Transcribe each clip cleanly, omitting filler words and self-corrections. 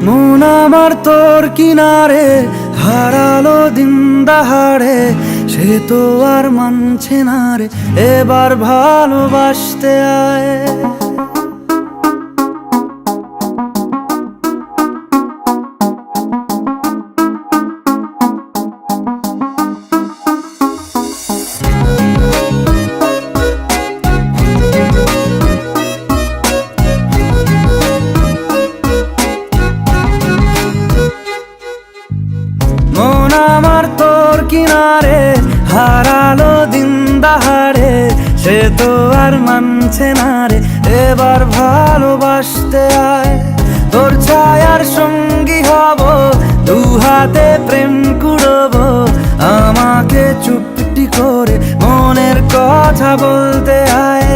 মন আমার তোর কিনারে হারালো দিন দাহাড়ে, সে তো আর মানছে না রে, এবার ভালোবাসতে আয়। মন আমার তোর কিনারে হারালো দিন দাহাড়ে, সে তো আর মানছে না রে, এবার ভালোবাসতে আয়। তোর ছায়ার সঙ্গী হব, দু হাতে প্রেম কুড়ব, আমাকে চুপটি করে মনের কথা বলতে আয়।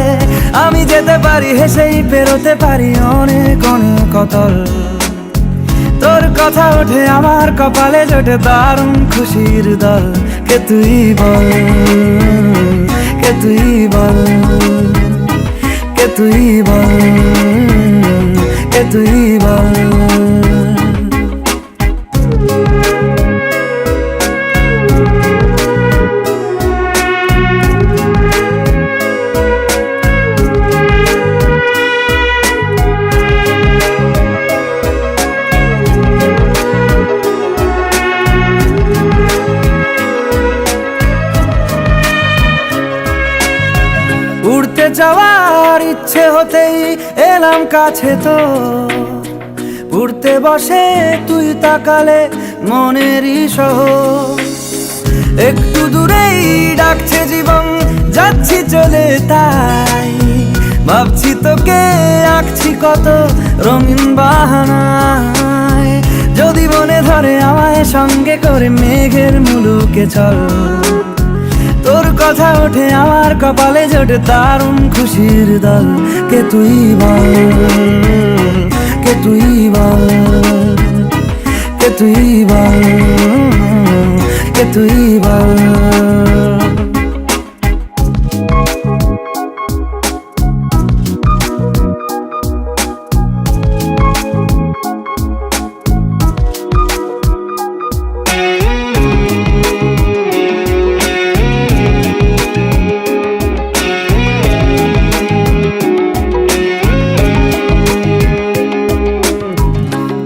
আমি যেতে পারি হেসেই পেরোতে পারি অনেক অনেক অতল, তোর কথা ওঠে আমার কপালে জোটে দারুণ খুশির দল। কে তুই বল, কে তুই বল, কে তুই বল, কে তুই বল। উড়তে যাওয়ার ইচ্ছে হতেই এলাম কাছে তো, উড়তে বসে তুই তাকালে মনেরই শহর। একটু দূরেই ডাকছে জীবন, যাচ্ছি চলে তাই ভাবছি তোকে আঁকছি কত রঙিন বাহানায়। যদি মনে ধরে আমায় সঙ্গে করে মেঘের মুলুকে চল, তোর কথা ওঠে আমার কপালে জোটে দারুণ খুশির দল। কে তুই বল, কে তুই বল, কে তুই বল, কে তুই বল।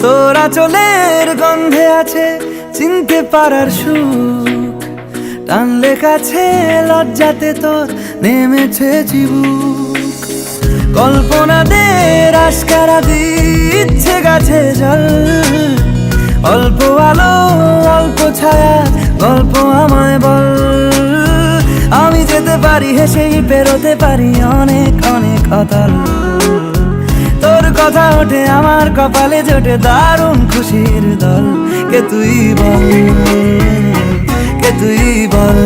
তোরা চলের গন্ধে আছে চিনতে পারার সুখ, টানলে কাছে লজ্জাতে তোর নেমেছে চিবুক। কল্পনাদের আশকারা দিচ্ছে গাছে জল, অল্প আলো অল্প ছায়া গল্প আমায় বল। আমি যেতে পারি হেসেই পেরোতে পারি অনেক অনেক অতল, তোর কথা ওঠে আমার কপালে জোটে দারুণ খুশির দল। কে তুই বল, কে তুই বল।